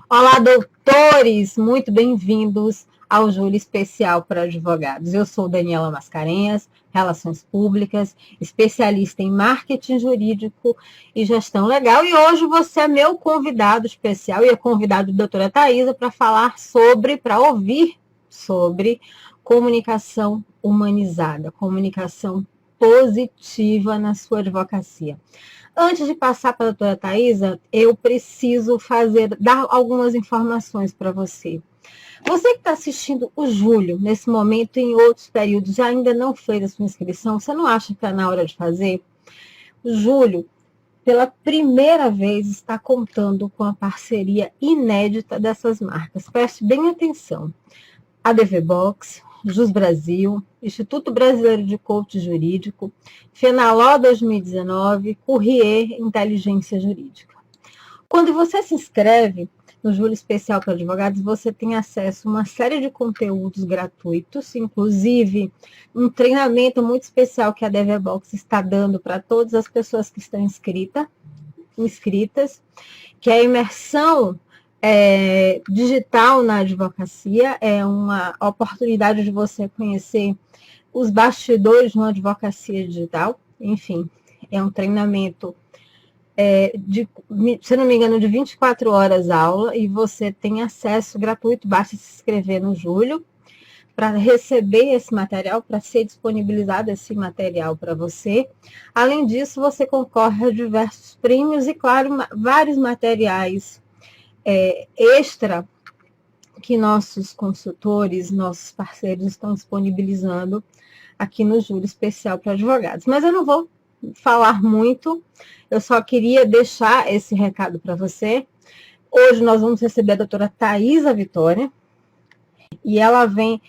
Olá, doutores! Muito bem-vindos ao Júri Especial para Advogados. Eu sou Daniela Mascarenhas, Relações Públicas, especialista em marketing jurídico e gestão legal. E hoje você é meu convidado especial e é convidado da doutora Thaisa para ouvir sobre comunicação humanizada, comunicação positiva na sua advocacia. Antes de passar para a doutora Thaisa, eu preciso dar algumas informações para você. Você que está assistindo o Júlio, nesse momento, em outros períodos, já ainda não fez a sua inscrição, você não acha que está na hora de fazer? O Júlio, pela primeira vez, está contando com a parceria inédita dessas marcas. Preste bem atenção. A DV Box, Jus Brasil, Instituto Brasileiro de Coach Jurídico, Fenaló 2019, Courrier Inteligência Jurídica. Quando você se inscreve no Júri Especial para Advogados, você tem acesso a uma série de conteúdos gratuitos, inclusive um treinamento muito especial que a DV Box está dando para todas as pessoas que estão inscritas, que é a imersão digital na advocacia, é uma oportunidade de você conhecer os bastidores de uma advocacia digital. Enfim, é um treinamento, se não me engano, de 24 horas aula, e você tem acesso gratuito, basta se inscrever no Júlio para receber esse material, para ser disponibilizado esse material para você. Além disso, você concorre a diversos prêmios e, claro, vários materiais extra que nossos consultores, nossos parceiros estão disponibilizando aqui no Júri Especial para Advogados. Mas eu não vou falar muito, eu só queria deixar esse recado para você. Hoje nós vamos receber a doutora Thaisa Vitória, e ela vem,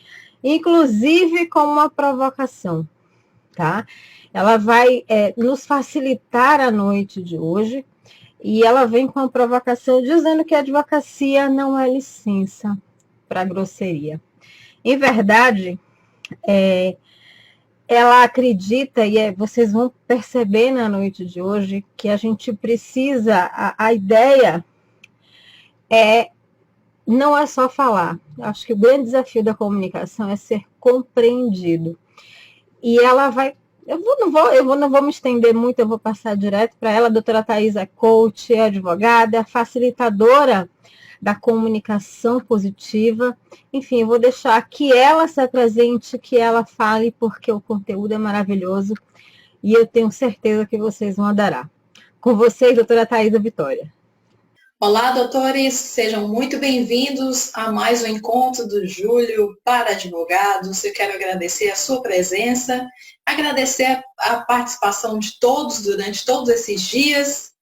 inclusive, com uma provocação, tá? Ela vai nos facilitar a noite de hoje, e ela vem com a provocação dizendo que a advocacia não é licença para grosseria. Em verdade, ela acredita, e vocês vão perceber na noite de hoje, que a gente precisa, a ideia não é só falar. Acho que o grande desafio da comunicação é ser compreendido. E ela vai... Eu não vou me estender muito, eu vou passar direto para ela. A doutora Thaisa é coach, é advogada, é facilitadora da comunicação positiva. Enfim, eu vou deixar que ela se apresente, que ela fale, porque o conteúdo é maravilhoso e eu tenho certeza que vocês vão adorar. Com vocês, doutora Thaisa Vitória. Olá, doutores, sejam muito bem-vindos a mais um encontro do Júlio para Advogados. Eu quero agradecer a sua presença, agradecer a participação de todos durante todos esses dias,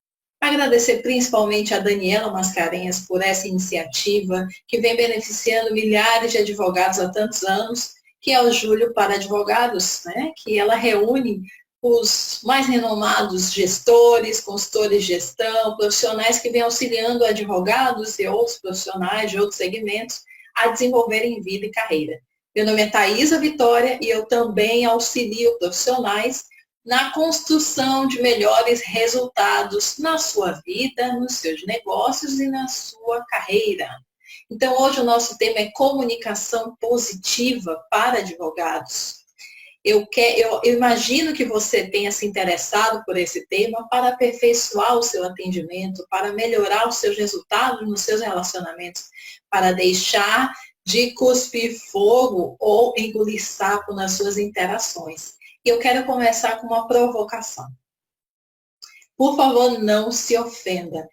agradecer principalmente a Daniela Mascarenhas por essa iniciativa que vem beneficiando milhares de advogados há tantos anos, que é o Júlio para Advogados, né? Que ela reúne os mais renomados gestores, consultores de gestão, profissionais que vêm auxiliando advogados e outros profissionais de outros segmentos a desenvolverem vida e carreira. Meu nome é Thaisa Vitória e eu também auxilio profissionais na construção de melhores resultados na sua vida, nos seus negócios e na sua carreira. Então, hoje o nosso tema é comunicação positiva para advogados. Eu imagino que você tenha se interessado por esse tema para aperfeiçoar o seu atendimento, para melhorar os seus resultados nos seus relacionamentos, para deixar de cuspir fogo ou engolir sapo nas suas interações. E eu quero começar com uma provocação. Por favor, não se ofenda.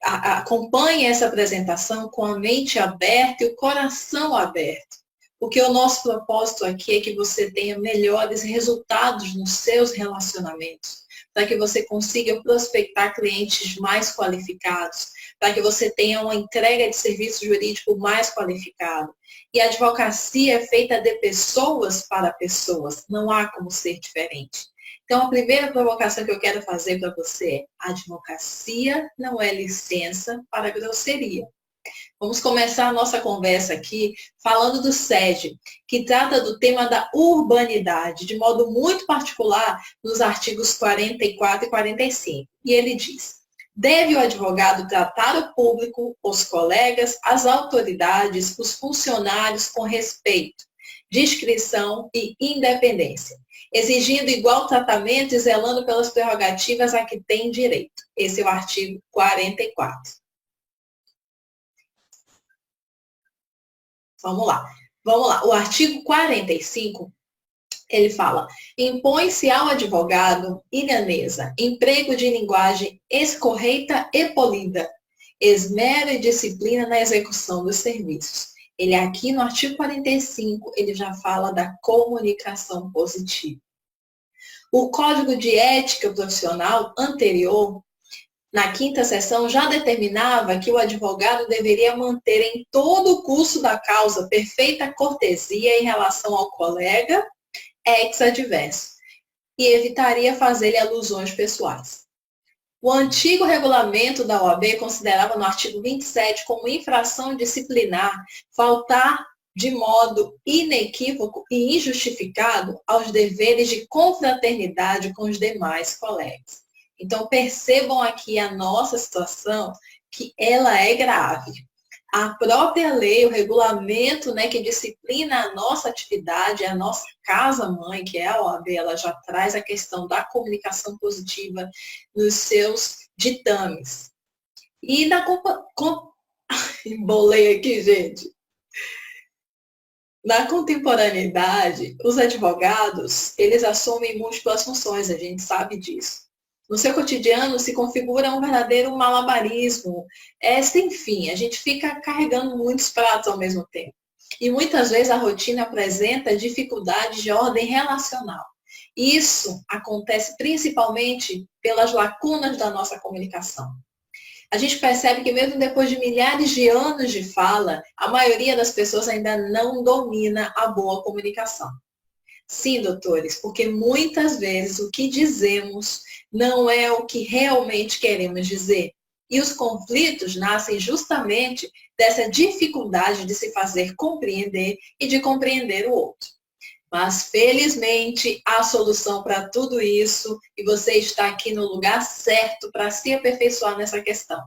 Acompanhe essa apresentação com a mente aberta e o coração aberto. Porque o nosso propósito aqui é que você tenha melhores resultados nos seus relacionamentos, para que você consiga prospectar clientes mais qualificados, para que você tenha uma entrega de serviço jurídico mais qualificado. E a advocacia é feita de pessoas para pessoas, não há como ser diferente. Então, a primeira provocação que eu quero fazer para você é: a advocacia não é licença para grosseria. Vamos começar a nossa conversa aqui falando do SED, que trata do tema da urbanidade, de modo muito particular nos artigos 44 e 45. E ele diz: Deve o advogado tratar o público, os colegas, as autoridades, os funcionários com respeito, discrição e independência, exigindo igual tratamento e zelando pelas prerrogativas a que tem direito. Esse é o artigo 44. Vamos lá. O artigo 45, ele fala: impõe-se ao advogado, Ilhanesa, emprego de linguagem escorreita e polida, esmero e disciplina na execução dos serviços. Ele aqui no artigo 45, ele já fala da comunicação positiva. O Código de Ética Profissional anterior, na quinta seção, já determinava que o advogado deveria manter em todo o curso da causa perfeita cortesia em relação ao colega ex-adverso e evitaria fazer-lhe alusões pessoais. O antigo regulamento da OAB considerava no artigo 27 como infração disciplinar faltar de modo inequívoco e injustificado aos deveres de confraternidade com os demais colegas. Então, percebam aqui a nossa situação, que ela é grave. A própria lei, o regulamento, né, que disciplina a nossa atividade, a nossa casa-mãe, que é a OAB, ela já traz a questão da comunicação positiva nos seus ditames. E embolei aqui, gente. Na contemporaneidade, os advogados, eles assumem múltiplas funções, a gente sabe disso. No seu cotidiano se configura um verdadeiro malabarismo, sem fim, a gente fica carregando muitos pratos ao mesmo tempo. E muitas vezes a rotina apresenta dificuldades de ordem relacional. Isso acontece principalmente pelas lacunas da nossa comunicação. A gente percebe que mesmo depois de milhares de anos de fala, a maioria das pessoas ainda não domina a boa comunicação. Sim, doutores, porque muitas vezes o que dizemos não é o que realmente queremos dizer. E os conflitos nascem justamente dessa dificuldade de se fazer compreender e de compreender o outro. Mas, felizmente, há solução para tudo isso e você está aqui no lugar certo para se aperfeiçoar nessa questão.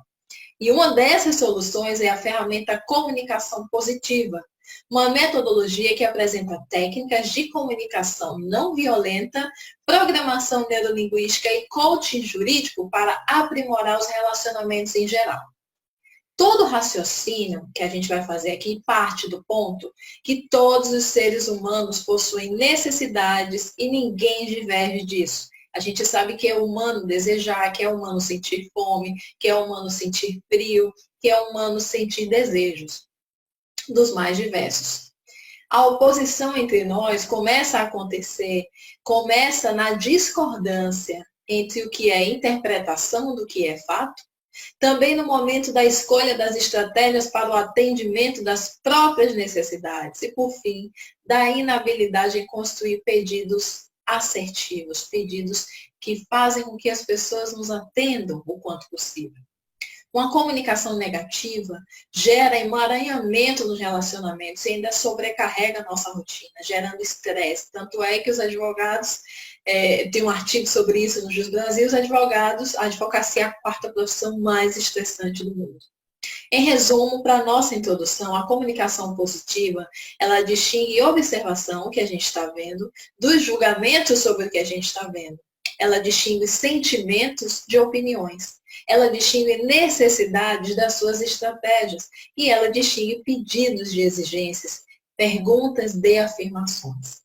E uma dessas soluções é a ferramenta comunicação positiva, uma metodologia que apresenta técnicas de comunicação não violenta, programação neurolinguística e coaching jurídico para aprimorar os relacionamentos em geral. Todo raciocínio que a gente vai fazer aqui parte do ponto que todos os seres humanos possuem necessidades e ninguém diverge disso. A gente sabe que é humano desejar, que é humano sentir fome, que é humano sentir frio, que é humano sentir desejos dos mais diversos. A oposição entre nós começa a acontecer, começa na discordância entre o que é interpretação do que é fato, também no momento da escolha das estratégias para o atendimento das próprias necessidades e, por fim, da inabilidade em construir pedidos assertivos, pedidos que fazem com que as pessoas nos atendam o quanto possível. Uma comunicação negativa gera emaranhamento nos relacionamentos e ainda sobrecarrega a nossa rotina, gerando estresse. Tanto é que os advogados, tem um artigo sobre isso no Jus Brasil, os advogados, a advocacia é a quarta profissão mais estressante do mundo. Em resumo, para a nossa introdução, a comunicação positiva, ela distingue observação, o que a gente está vendo, dos julgamentos sobre o que a gente está vendo. Ela distingue sentimentos de opiniões. Ela distingue necessidades das suas estratégias. E ela distingue pedidos de exigências, perguntas de afirmações.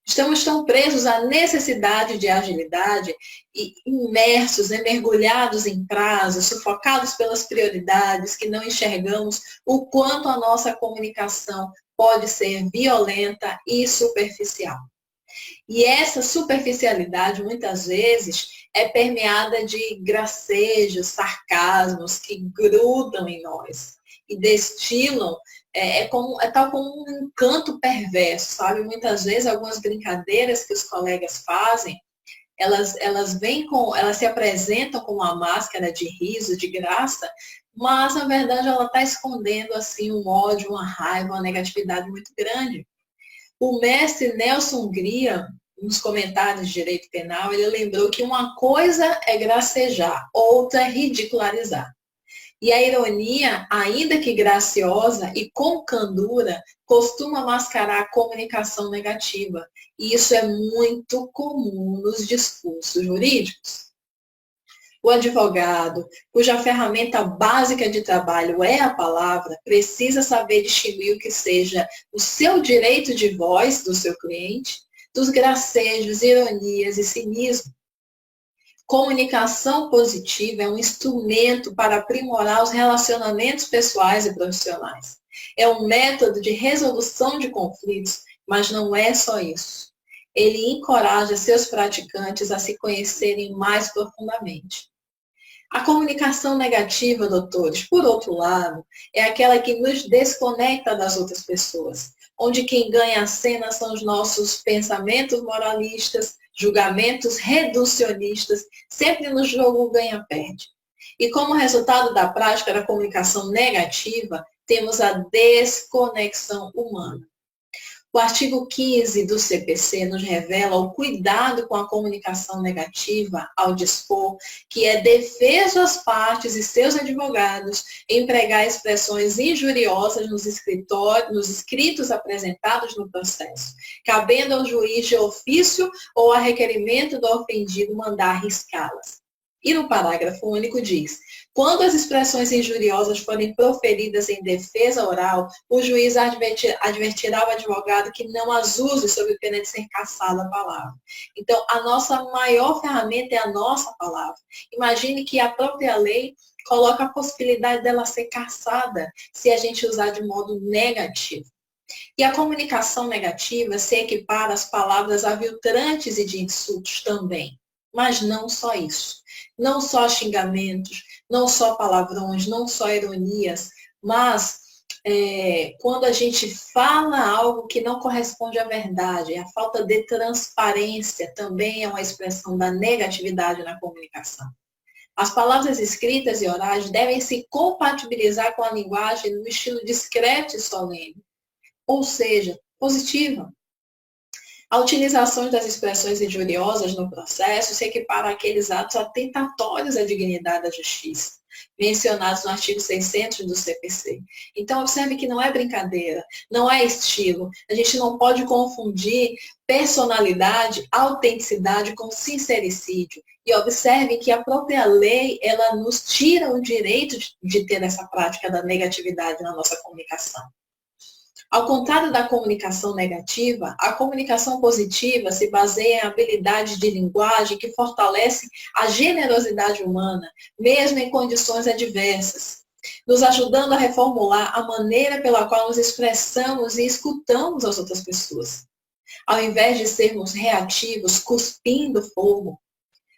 Estamos tão presos à necessidade de agilidade e imersos, mergulhados em prazos, sufocados pelas prioridades, que não enxergamos o quanto a nossa comunicação pode ser violenta e superficial. E essa superficialidade, muitas vezes, é permeada de gracejos, sarcasmos que grudam em nós e destilam. É tal como um encanto perverso, sabe? Muitas vezes, algumas brincadeiras que os colegas fazem, elas se apresentam com uma máscara de riso, de graça, mas, na verdade, ela está escondendo, assim, um ódio, uma raiva, uma negatividade muito grande. O mestre Nelson Grian, nos comentários de direito penal, ele lembrou que uma coisa é gracejar, outra é ridicularizar. E a ironia, ainda que graciosa e com candura, costuma mascarar a comunicação negativa. E isso é muito comum nos discursos jurídicos. O advogado, cuja ferramenta básica de trabalho é a palavra, precisa saber distinguir o que seja o seu direito de voz do seu cliente, dos gracejos, ironias e cinismo. Comunicação positiva é um instrumento para aprimorar os relacionamentos pessoais e profissionais. É um método de resolução de conflitos, mas não é só isso. Ele encoraja seus praticantes a se conhecerem mais profundamente. A comunicação negativa, doutores, por outro lado, é aquela que nos desconecta das outras pessoas, onde quem ganha a cena são os nossos pensamentos moralistas, julgamentos reducionistas, sempre no jogo ganha-perde. E como resultado da prática da comunicação negativa, temos a desconexão humana. O artigo 15 do CPC nos revela o cuidado com a comunicação negativa ao dispor que é defeso às partes e seus advogados empregar expressões injuriosas nos escritos apresentados no processo, cabendo ao juiz de ofício ou a requerimento do ofendido mandar riscá-las. E no parágrafo único diz: quando as expressões injuriosas forem proferidas em defesa oral, o juiz advertirá o advogado que não as use sob pena de ser cassada a palavra. Então, a nossa maior ferramenta é a nossa palavra. Imagine que a própria lei coloca a possibilidade dela ser cassada se a gente usar de modo negativo. E a comunicação negativa se equipara às palavras aviltantes e de insultos também. Mas não só isso. Não só xingamentos, não só palavrões, não só ironias, mas quando a gente fala algo que não corresponde à verdade, a falta de transparência também é uma expressão da negatividade na comunicação. As palavras escritas e orais devem se compatibilizar com a linguagem no estilo discreto e solene, ou seja, positiva. A utilização das expressões injuriosas no processo se equipara àqueles atos atentatórios à dignidade da justiça, mencionados no artigo 600 do CPC. Então, observe que não é brincadeira, não é estilo. A gente não pode confundir personalidade, autenticidade com sincericídio. E observe que a própria lei, ela nos tira o direito de ter essa prática da negatividade na nossa comunicação. Ao contrário da comunicação negativa, a comunicação positiva se baseia em habilidades de linguagem que fortalecem a generosidade humana, mesmo em condições adversas, nos ajudando a reformular a maneira pela qual nos expressamos e escutamos as outras pessoas. Ao invés de sermos reativos, cuspindo fogo,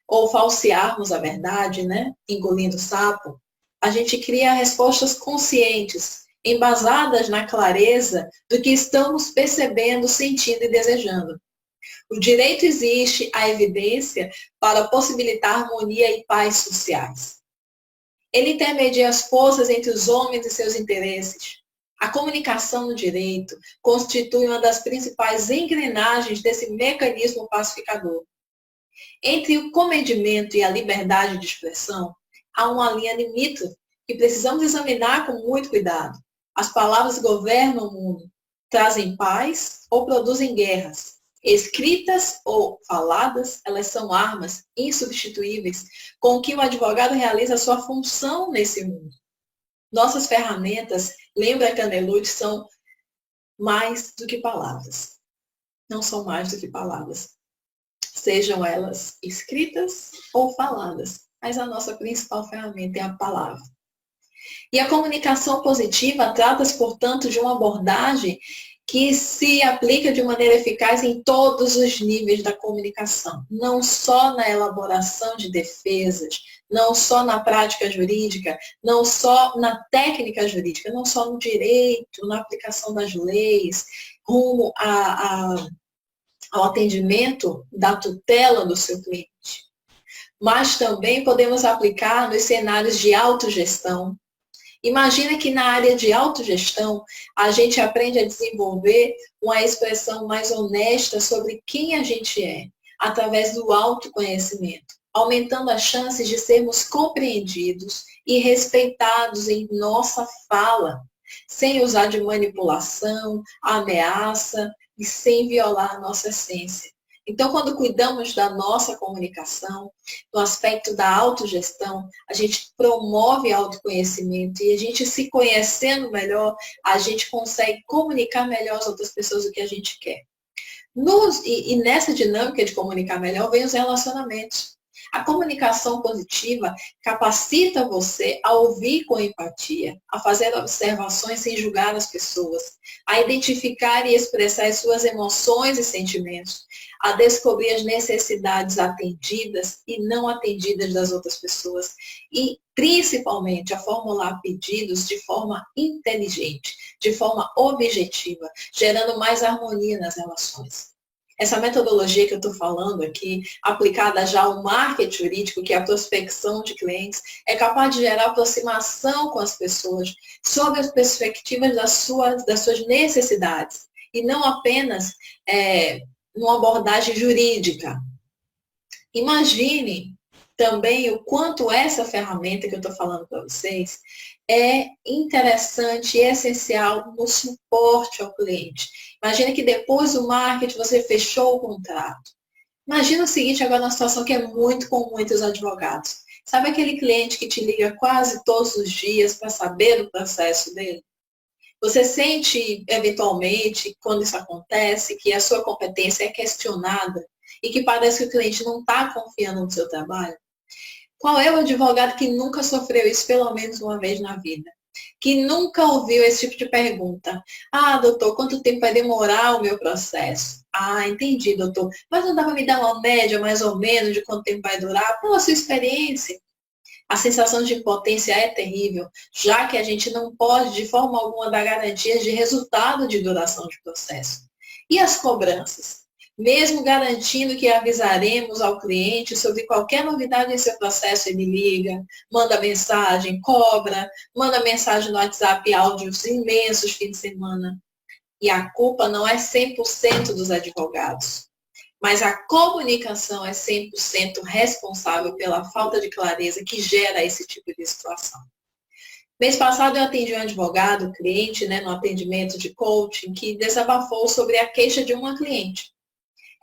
ou falsearmos a verdade, engolindo sapo, a gente cria respostas conscientes, embasadas na clareza do que estamos percebendo, sentindo e desejando. O direito existe, a evidência, para possibilitar harmonia e paz sociais. Ele intermedia as forças entre os homens e seus interesses. A comunicação no direito constitui uma das principais engrenagens desse mecanismo pacificador. Entre o comedimento e a liberdade de expressão, há uma linha limítrofe que precisamos examinar com muito cuidado. As palavras governam o mundo, trazem paz ou produzem guerras. Escritas ou faladas, elas são armas insubstituíveis com que o advogado realiza a sua função nesse mundo. Nossas ferramentas, lembra Canelute, são mais do que palavras. Não são mais do que palavras. Sejam elas escritas ou faladas, mas a nossa principal ferramenta é a palavra. E a comunicação positiva trata-se, portanto, de uma abordagem que se aplica de maneira eficaz em todos os níveis da comunicação, não só na elaboração de defesas, não só na prática jurídica, não só na técnica jurídica, não só no direito, na aplicação das leis, rumo ao atendimento da tutela do seu cliente. Mas também podemos aplicar nos cenários de autogestão, Imagina que na área de autogestão, a gente aprende a desenvolver uma expressão mais honesta sobre quem a gente é, através do autoconhecimento, aumentando as chances de sermos compreendidos e respeitados em nossa fala, sem usar de manipulação, ameaça e sem violar a nossa essência. Então, quando cuidamos da nossa comunicação, no aspecto da autogestão, a gente promove autoconhecimento e a gente se conhecendo melhor, a gente consegue comunicar melhor às outras pessoas o que a gente quer. E nessa dinâmica de comunicar melhor, vem os relacionamentos. A comunicação positiva capacita você a ouvir com empatia, a fazer observações sem julgar as pessoas, a identificar e expressar as suas emoções e sentimentos, a descobrir as necessidades atendidas e não atendidas das outras pessoas e, principalmente, a formular pedidos de forma inteligente, de forma objetiva, gerando mais harmonia nas relações. Essa metodologia que eu estou falando aqui, aplicada já ao marketing jurídico, que é a prospecção de clientes, é capaz de gerar aproximação com as pessoas sobre as perspectivas das suas necessidades, e não apenas numa abordagem jurídica. Imagine também o quanto essa ferramenta que eu estou falando para vocês é interessante e essencial no suporte ao cliente. Imagina que depois do marketing você fechou o contrato. Imagina o seguinte, agora uma situação que é muito comum entre os advogados. Sabe aquele cliente que te liga quase todos os dias para saber do processo dele? Você sente, eventualmente, quando isso acontece, que a sua competência é questionada e que parece que o cliente não está confiando no seu trabalho? Qual é o advogado que nunca sofreu isso pelo menos uma vez na vida? Que nunca ouviu esse tipo de pergunta? Ah, doutor, quanto tempo vai demorar o meu processo? Ah, entendi, doutor. Mas não dá para me dar uma média, mais ou menos, de quanto tempo vai durar? Pela sua experiência. A sensação de impotência é terrível, já que a gente não pode, de forma alguma, dar garantias de resultado de duração de processo. E as cobranças? Mesmo garantindo que avisaremos ao cliente sobre qualquer novidade em seu processo, ele liga, manda mensagem, cobra, manda mensagem no WhatsApp, áudios imensos fim de semana. E a culpa não é 100% dos advogados, mas a comunicação é 100% responsável pela falta de clareza que gera esse tipo de situação. Mês passado eu atendi um advogado, cliente, no atendimento de coaching, que desabafou sobre a queixa de uma cliente.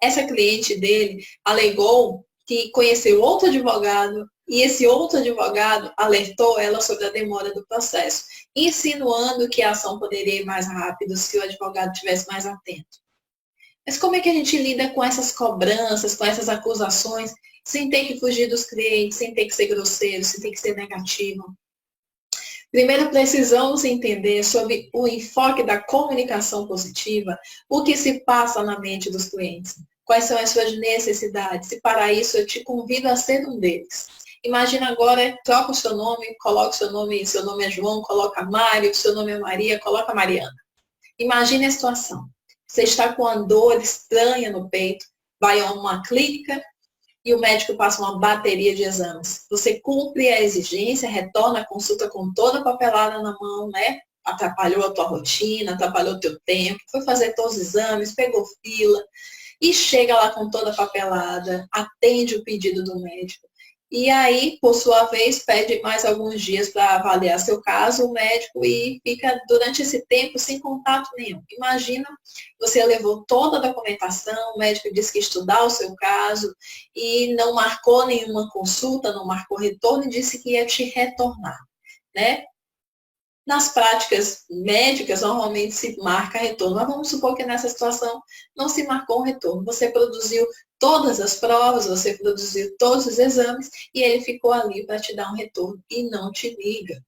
Essa cliente dele alegou que conheceu outro advogado e esse outro advogado alertou ela sobre a demora do processo, insinuando que a ação poderia ir mais rápido se o advogado estivesse mais atento. Mas como é que a gente lida com essas cobranças, com essas acusações, sem ter que fugir dos clientes, sem ter que ser grosseiro, sem ter que ser negativo? Primeiro, precisamos entender sobre o enfoque da comunicação positiva, o que se passa na mente dos clientes, quais são as suas necessidades, e para isso eu te convido a ser um deles. Imagina agora, troca o seu nome, coloca seu nome é João, coloca Mário, seu nome é Maria, coloca Mariana. Imagine a situação. Você está com uma dor estranha no peito, vai a uma clínica e o médico passa uma bateria de exames. Você cumpre a exigência, retorna a consulta com toda a papelada na mão, Atrapalhou a tua rotina, atrapalhou o teu tempo, foi fazer todos os exames, pegou fila e chega lá com toda a papelada, atende o pedido do médico. E aí, por sua vez, pede mais alguns dias para avaliar seu caso, o médico, e fica durante esse tempo sem contato nenhum. Imagina, você levou toda a documentação, o médico disse que ia estudar o seu caso e não marcou nenhuma consulta, não marcou retorno e disse que ia te retornar, Nas práticas médicas, normalmente se marca retorno, mas vamos supor que nessa situação não se marcou um retorno. Você produziu todas as provas, você produziu todos os exames e ele ficou ali para te dar um retorno e não te liga.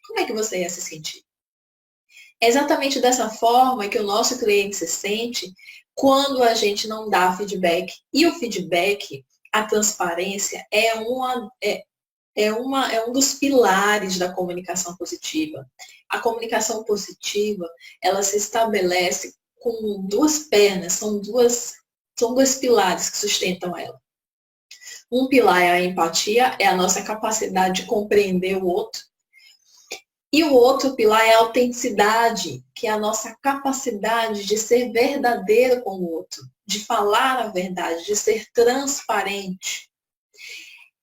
Como é que você ia se sentir? É exatamente dessa forma que o nosso cliente se sente quando a gente não dá feedback. E o feedback, a transparência, é um dos pilares da comunicação positiva. A comunicação positiva, ela se estabelece com duas pernas, são dois pilares que sustentam ela. Um pilar é a empatia, é a nossa capacidade de compreender o outro. E o outro pilar é a autenticidade, que é a nossa capacidade de ser verdadeiro com o outro, de falar a verdade, de ser transparente.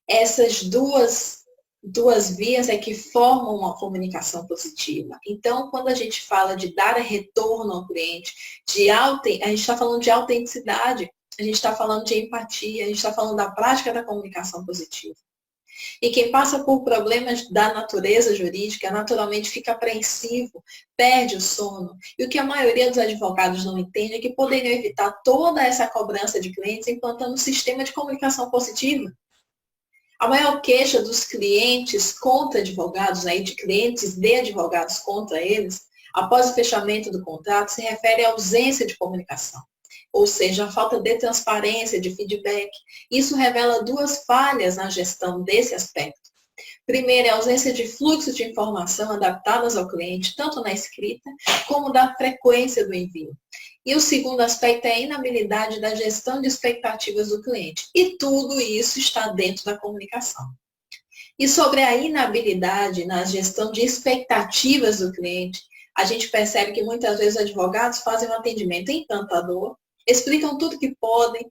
Essas duas vias é que formam uma comunicação positiva. Então, quando a gente fala de dar retorno ao cliente, a gente está falando de autenticidade, a gente está falando de empatia, a gente está falando da prática da comunicação positiva. E quem passa por problemas da natureza jurídica naturalmente fica apreensivo, perde o sono. E o que a maioria dos advogados não entende é que poderiam evitar toda essa cobrança de clientes implantando um sistema de comunicação positiva. A maior queixa dos clientes contra advogados, de clientes de advogados contra eles, após o fechamento do contrato, se refere à ausência de comunicação, ou seja, a falta de transparência, de feedback. Isso revela duas falhas na gestão desse aspecto. Primeiro, a ausência de fluxo de informação adaptadas ao cliente, tanto na escrita como da frequência do envio. E o segundo aspecto é a inabilidade da gestão de expectativas do cliente. E tudo isso está dentro da comunicação. E sobre a inabilidade na gestão de expectativas do cliente, a gente percebe que muitas vezes os advogados fazem um atendimento encantador, explicam tudo que podem,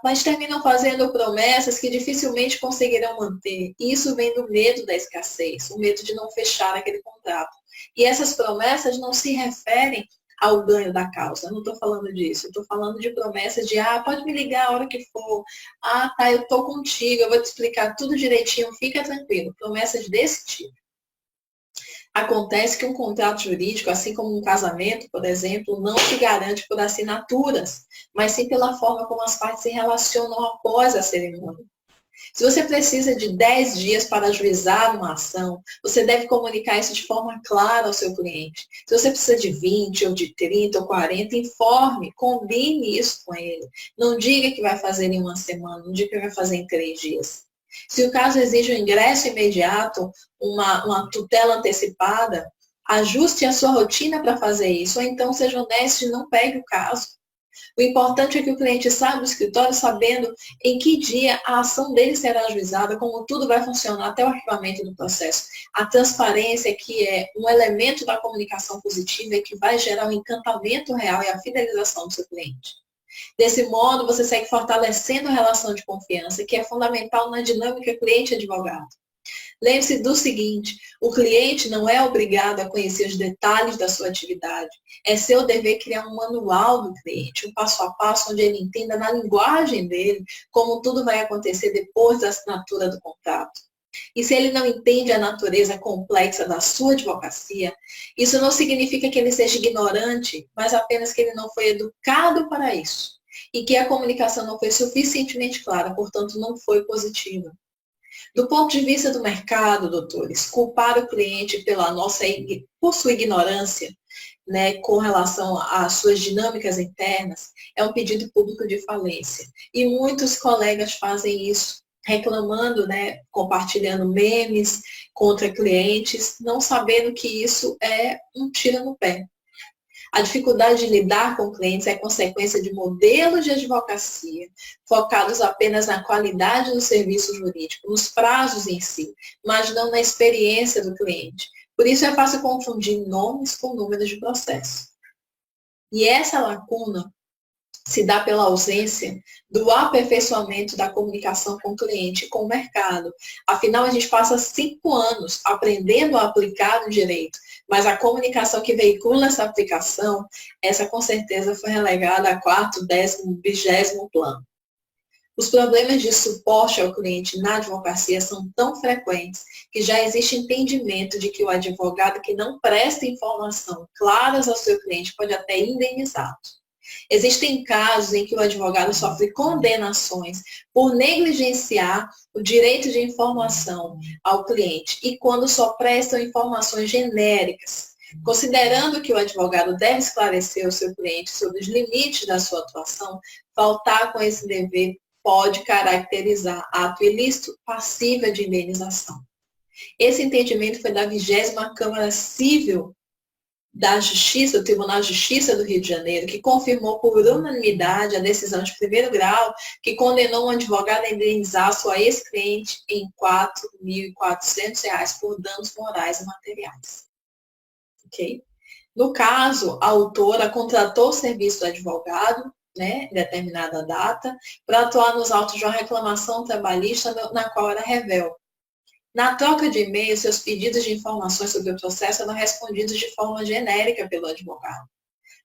mas terminam fazendo promessas que dificilmente conseguirão manter. E isso vem do medo da escassez, o medo de não fechar aquele contrato. E essas promessas não se referem ao ganho da causa. Eu não estou falando disso. Eu estou falando de promessas de, pode me ligar a hora que for. Tá, eu estou contigo, eu vou te explicar tudo direitinho, fica tranquilo. Promessas desse tipo. Acontece que um contrato jurídico, assim como um casamento, por exemplo, não se garante por assinaturas, mas sim pela forma como as partes se relacionam após a cerimônia. Se você precisa de 10 dias para ajuizar uma ação, você deve comunicar isso de forma clara ao seu cliente. Se você precisa de 20, ou de 30, ou 40, informe, combine isso com ele. Não diga que vai fazer em uma semana, não diga que vai fazer em 3 dias. Se o caso exige um ingresso imediato, uma tutela antecipada, ajuste a sua rotina para fazer isso, ou então seja honesto e não pegue o caso. O importante é que o cliente saiba do escritório sabendo em que dia a ação dele será ajuizada, como tudo vai funcionar até o arquivamento do processo. A transparência, que é um elemento da comunicação positiva e que vai gerar um encantamento real e a fidelização do seu cliente. Desse modo, você segue fortalecendo a relação de confiança, que é fundamental na dinâmica cliente-advogado. Lembre-se do seguinte, o cliente não é obrigado a conhecer os detalhes da sua atividade. É seu dever criar um manual do cliente, um passo a passo onde ele entenda na linguagem dele como tudo vai acontecer depois da assinatura do contrato. E se ele não entende a natureza complexa da sua advocacia, isso não significa que ele seja ignorante, mas apenas que ele não foi educado para isso. E que a comunicação não foi suficientemente clara, portanto não foi positiva. Do ponto de vista do mercado, doutores, culpar o cliente por sua ignorância, com relação às suas dinâmicas internas, é um pedido público de falência. E muitos colegas fazem isso, reclamando, compartilhando memes contra clientes, não sabendo que isso é um tiro no pé. A dificuldade de lidar com clientes é consequência de modelos de advocacia focados apenas na qualidade do serviço jurídico, nos prazos em si, mas não na experiência do cliente. Por isso é fácil confundir nomes com números de processo. E essa lacuna se dá pela ausência do aperfeiçoamento da comunicação com o cliente e com o mercado. Afinal, a gente passa 5 anos aprendendo a aplicar o direito, mas a comunicação que veicula essa aplicação, essa com certeza foi relegada a 4º, 10º, 20º plano. Os problemas de suporte ao cliente na advocacia são tão frequentes que já existe entendimento de que o advogado que não presta informação claras ao seu cliente pode até indenizá-lo. Existem casos em que o advogado sofre condenações por negligenciar o direito de informação ao cliente e quando só prestam informações genéricas, considerando que o advogado deve esclarecer ao seu cliente sobre os limites da sua atuação, faltar com esse dever pode caracterizar ato ilícito passível de indenização. Esse entendimento foi da 20ª Câmara Civil da Justiça, o Tribunal de Justiça do Rio de Janeiro, que confirmou por unanimidade a decisão de primeiro grau, que condenou um advogado a indenizar sua ex-cliente em R$ 4.400 por danos morais e materiais. Ok? No caso, a autora contratou o serviço do advogado, em determinada data, para atuar nos autos de uma reclamação trabalhista na qual era rével. Na troca de e-mails, seus pedidos de informações sobre o processo eram respondidos de forma genérica pelo advogado.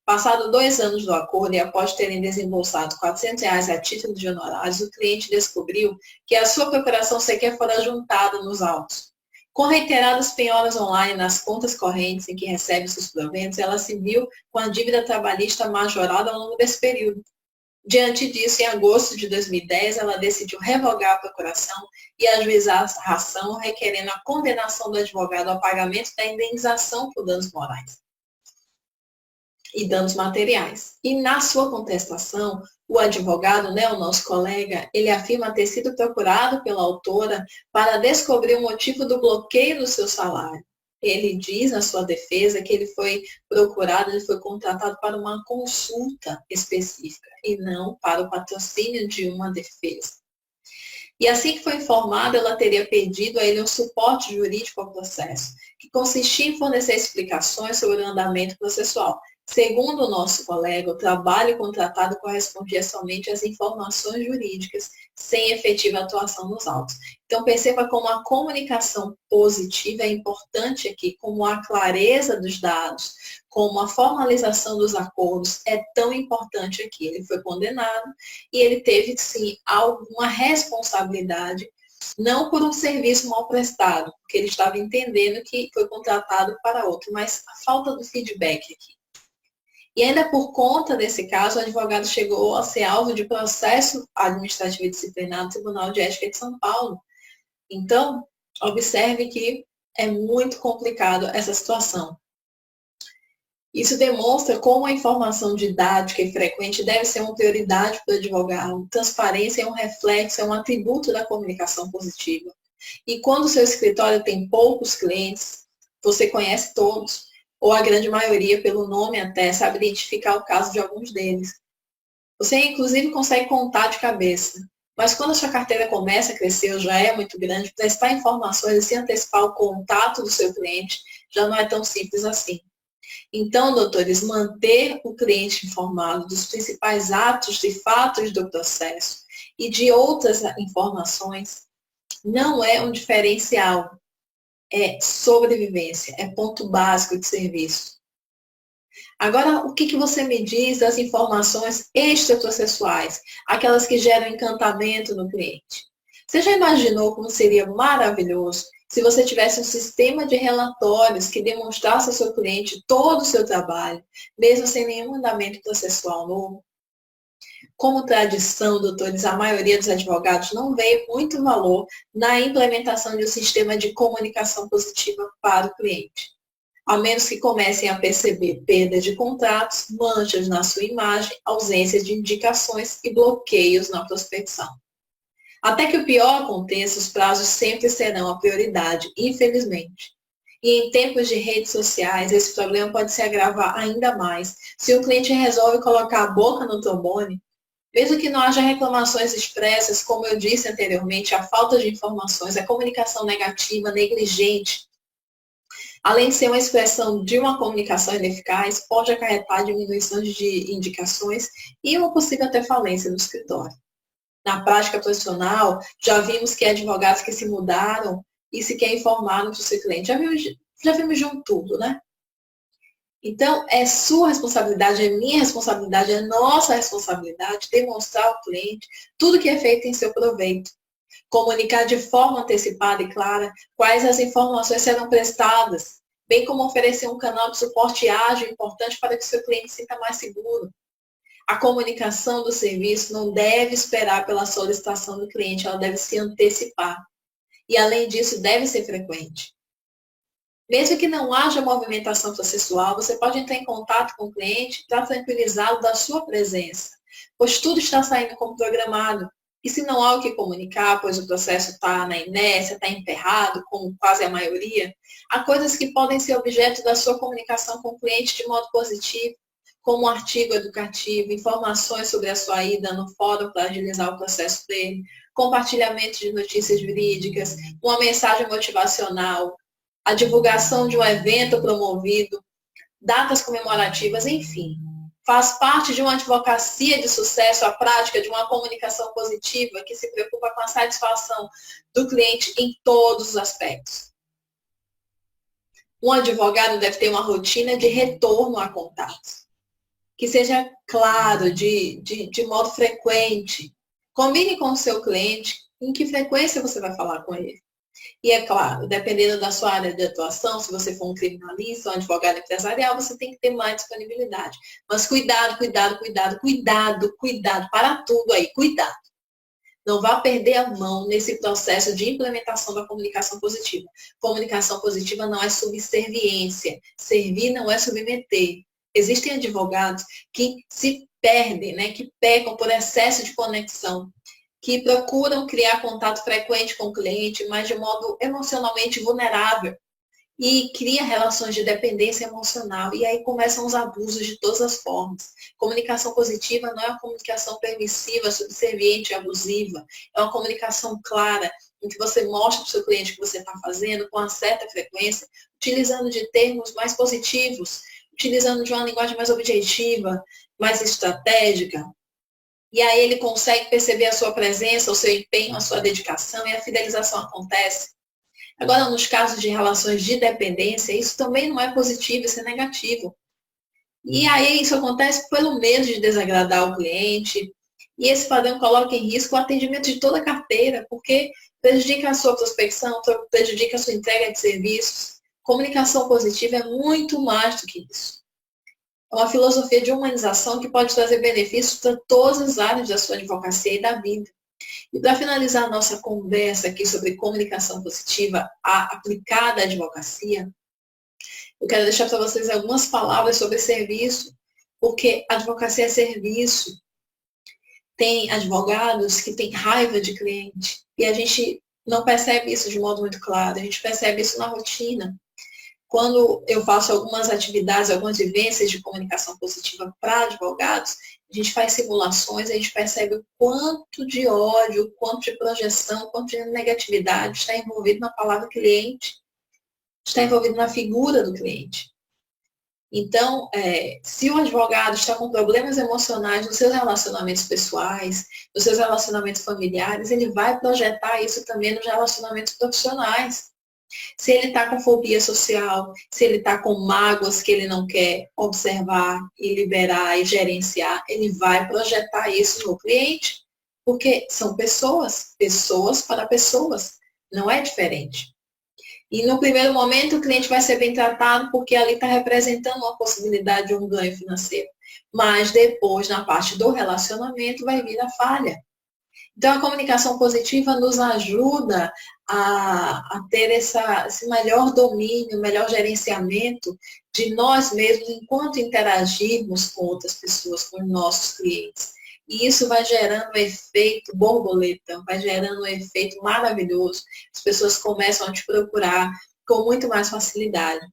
Passado 2 anos do acordo e após terem desembolsado R$ 400 a título de honorários, o cliente descobriu que a sua procuração sequer fora juntada nos autos. Com reiteradas penhoras online nas contas correntes em que recebe seus proventos, ela se viu com a dívida trabalhista majorada ao longo desse período. Diante disso, em agosto de 2010, ela decidiu revogar a procuração e ajuizar a ação, requerendo a condenação do advogado ao pagamento da indenização por danos morais e danos materiais. E na sua contestação, o advogado, o nosso colega, ele afirma ter sido procurado pela autora para descobrir o motivo do bloqueio do seu salário. Ele diz na sua defesa que ele foi procurado, ele foi contratado para uma consulta específica e não para o patrocínio de uma defesa. E assim que foi informada, ela teria pedido a ele um suporte jurídico ao processo, que consistia em fornecer explicações sobre o andamento processual. Segundo o nosso colega, o trabalho contratado correspondia somente às informações jurídicas, sem efetiva atuação nos autos. Então, perceba como a comunicação positiva é importante aqui, como a clareza dos dados, como a formalização dos acordos é tão importante aqui. Ele foi condenado e ele teve, sim, alguma responsabilidade, não por um serviço mal prestado, porque ele estava entendendo que foi contratado para outro, mas a falta do feedback aqui. E ainda por conta desse caso, o advogado chegou a ser alvo de processo administrativo e disciplinar no Tribunal de Ética de São Paulo. Então, observe que é muito complicado essa situação. Isso demonstra como a informação didática e frequente deve ser uma prioridade para o advogado. Transparência é um reflexo, é um atributo da comunicação positiva. E quando o seu escritório tem poucos clientes, você conhece todos, ou a grande maioria pelo nome até, sabe identificar o caso de alguns deles. Você, inclusive, consegue contar de cabeça. Mas quando a sua carteira começa a crescer, ou já é muito grande, prestar informações e se antecipar o contato do seu cliente já não é tão simples assim. Então, doutores, manter o cliente informado dos principais atos e fatos do processo e de outras informações não é um diferencial. É sobrevivência, é ponto básico de serviço. Agora, o que você me diz das informações extraprocessuais, aquelas que geram encantamento no cliente? Você já imaginou como seria maravilhoso se você tivesse um sistema de relatórios que demonstrasse ao seu cliente todo o seu trabalho, mesmo sem nenhum andamento processual novo? Como tradição, doutores, a maioria dos advogados não vê muito valor na implementação de um sistema de comunicação positiva para o cliente, a menos que comecem a perceber perda de contratos, manchas na sua imagem, ausência de indicações e bloqueios na prospecção. Até que o pior aconteça, os prazos sempre serão a prioridade, infelizmente. E em tempos de redes sociais, esse problema pode se agravar ainda mais se o cliente resolve colocar a boca no trombone. Mesmo que não haja reclamações expressas, como eu disse anteriormente, a falta de informações, a comunicação negativa, negligente, além de ser uma expressão de uma comunicação ineficaz, pode acarretar diminuição de indicações e uma possível até falência do escritório. Na prática profissional, já vimos que advogados que se mudaram e sequer informaram para o seu cliente. Já vimos de um tudo, né? Então, é sua responsabilidade, é minha responsabilidade, é nossa responsabilidade demonstrar ao cliente tudo que é feito em seu proveito. Comunicar de forma antecipada e clara quais as informações serão prestadas, bem como oferecer um canal de suporte ágil importante para que o seu cliente se sinta mais seguro. A comunicação do serviço não deve esperar pela solicitação do cliente, ela deve se antecipar. E, além disso, deve ser frequente. Mesmo que não haja movimentação processual, você pode entrar em contato com o cliente para tranquilizá-lo da sua presença, pois tudo está saindo como programado. E se não há o que comunicar, pois o processo está na inércia, está emperrado, como quase a maioria, há coisas que podem ser objeto da sua comunicação com o cliente de modo positivo, como um artigo educativo, informações sobre a sua ida no fórum para agilizar o processo dele, compartilhamento de notícias jurídicas, uma mensagem motivacional, a divulgação de um evento promovido, datas comemorativas, enfim. Faz parte de uma advocacia de sucesso a prática de uma comunicação positiva que se preocupa com a satisfação do cliente em todos os aspectos. Um advogado deve ter uma rotina de retorno a contatos, que seja claro, de modo frequente. Combine com o seu cliente em que frequência você vai falar com ele. E é claro, dependendo da sua área de atuação, se você for um criminalista ou um advogado empresarial, você tem que ter mais disponibilidade. Mas cuidado, cuidado, cuidado, cuidado, cuidado, para tudo aí, cuidado. Não vá perder a mão nesse processo de implementação da comunicação positiva. Comunicação positiva não é subserviência. Servir não é submeter. Existem advogados que se perdem, né, que pecam por excesso de conexão, que procuram criar contato frequente com o cliente, mas de modo emocionalmente vulnerável, e cria relações de dependência emocional, e aí começam os abusos de todas as formas. Comunicação positiva não é uma comunicação permissiva, subserviente, abusiva, é uma comunicação clara, em que você mostra para o seu cliente o que você está fazendo com uma certa frequência, utilizando de termos mais positivos, utilizando de uma linguagem mais objetiva, mais estratégica. E aí ele consegue perceber a sua presença, o seu empenho, a sua dedicação, e a fidelização acontece. Agora, nos casos de relações de dependência, isso também não é positivo, isso é negativo. E aí isso acontece pelo medo de desagradar o cliente, e esse padrão coloca em risco o atendimento de toda a carteira, porque prejudica a sua prospecção, prejudica a sua entrega de serviços. Comunicação positiva é muito mais do que isso. É uma filosofia de humanização que pode trazer benefícios para todas as áreas da sua advocacia e da vida. E para finalizar a nossa conversa aqui sobre comunicação positiva aplicada à advocacia, eu quero deixar para vocês algumas palavras sobre serviço, porque a advocacia é serviço. Tem advogados que têm raiva de cliente, e a gente não percebe isso de modo muito claro, a gente percebe isso na rotina. Quando eu faço algumas atividades, algumas vivências de comunicação positiva para advogados, a gente faz simulações, a gente percebe o quanto de ódio, o quanto de projeção, o quanto de negatividade está envolvido na palavra cliente, está envolvido na figura do cliente. Então, se o advogado está com problemas emocionais nos seus relacionamentos pessoais, nos seus relacionamentos familiares, ele vai projetar isso também nos relacionamentos profissionais. Se ele está com fobia social, se ele está com mágoas que ele não quer observar e liberar e gerenciar, ele vai projetar isso no cliente, porque são pessoas, pessoas para pessoas, não é diferente. E no primeiro momento o cliente vai ser bem tratado porque ali está representando uma possibilidade de um ganho financeiro. Mas depois, na parte do relacionamento, vai vir a falha. Então, a comunicação positiva nos ajuda a ter esse melhor domínio, melhor gerenciamento de nós mesmos enquanto interagirmos com outras pessoas, com nossos clientes. E isso vai gerando um efeito borboleta, vai gerando um efeito maravilhoso. As pessoas começam a te procurar com muito mais facilidade.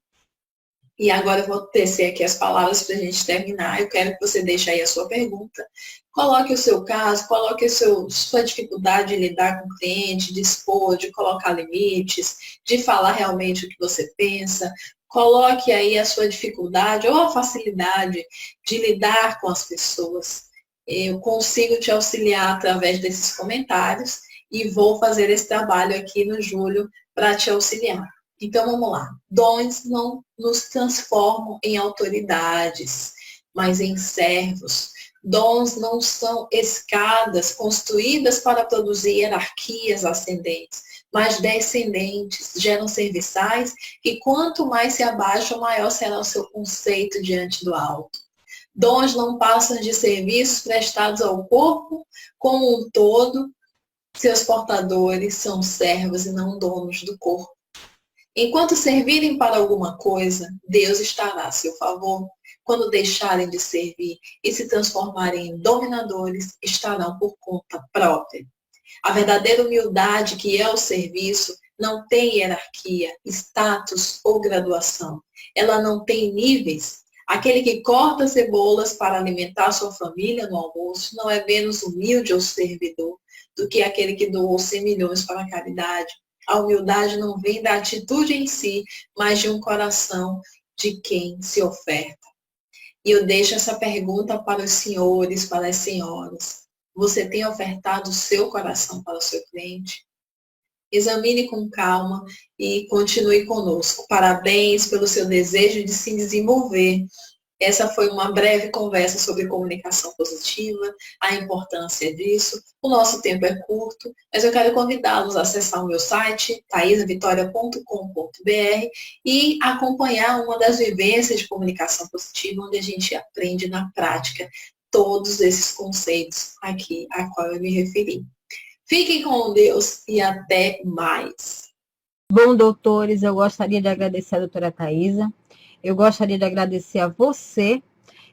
E agora eu vou tecer aqui as palavras para a gente terminar. Eu quero que você deixe aí a sua pergunta. Coloque o seu caso, coloque sua dificuldade de lidar com o cliente, de expor, de colocar limites, de falar realmente o que você pensa. Coloque aí a sua dificuldade ou a facilidade de lidar com as pessoas. Eu consigo te auxiliar através desses comentários e vou fazer esse trabalho aqui no Júlio para te auxiliar. Então, vamos lá. Dons não nos transformam em autoridades, mas em servos. Dons não são escadas construídas para produzir hierarquias ascendentes, mas descendentes. Geram serviçais que quanto mais se abaixam, maior será o seu conceito diante do alto. Dons não passam de serviços prestados ao corpo como um todo. Seus portadores são servos e não donos do corpo. Enquanto servirem para alguma coisa, Deus estará a seu favor. Quando deixarem de servir e se transformarem em dominadores, estarão por conta própria. A verdadeira humildade, que é o serviço, não tem hierarquia, status ou graduação. Ela não tem níveis. Aquele que corta cebolas para alimentar sua família no almoço não é menos humilde ou servidor do que aquele que doou 100 milhões para a caridade. A humildade não vem da atitude em si, mas de um coração de quem se oferta. E eu deixo essa pergunta para os senhores, para as senhoras. Você tem ofertado o seu coração para o seu cliente? Examine com calma e continue conosco. Parabéns pelo seu desejo de se desenvolver. Essa foi uma breve conversa sobre comunicação positiva, a importância disso. O nosso tempo é curto, mas eu quero convidá-los a acessar o meu site, taisavitoria.com.br, e acompanhar uma das vivências de comunicação positiva, onde a gente aprende na prática todos esses conceitos aqui a qual eu me referi. Fiquem com Deus e até mais. Bom, doutores, eu gostaria de agradecer a doutora Thaisa. Eu gostaria de agradecer a você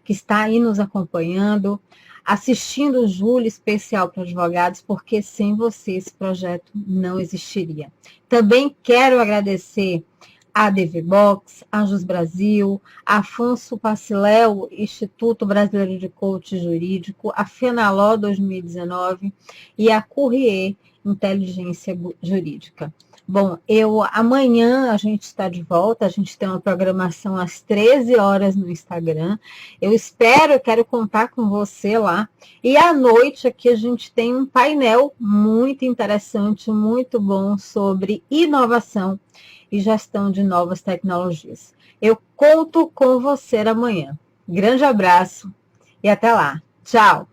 que está aí nos acompanhando, assistindo o Júlio Especial para Advogados, porque sem você esse projeto não existiria. Também quero agradecer a DVBox, a Jus Brasil, a Afonso Paciléu, Instituto Brasileiro de Coaching Jurídico, a Fenaló 2019 e a Courrier Inteligência Jurídica. Bom, amanhã a gente está de volta, a gente tem uma programação às 13 horas no Instagram. Eu quero contar com você lá. E à noite aqui a gente tem um painel muito interessante, muito bom sobre inovação e gestão de novas tecnologias. Eu conto com você amanhã. Grande abraço e até lá. Tchau!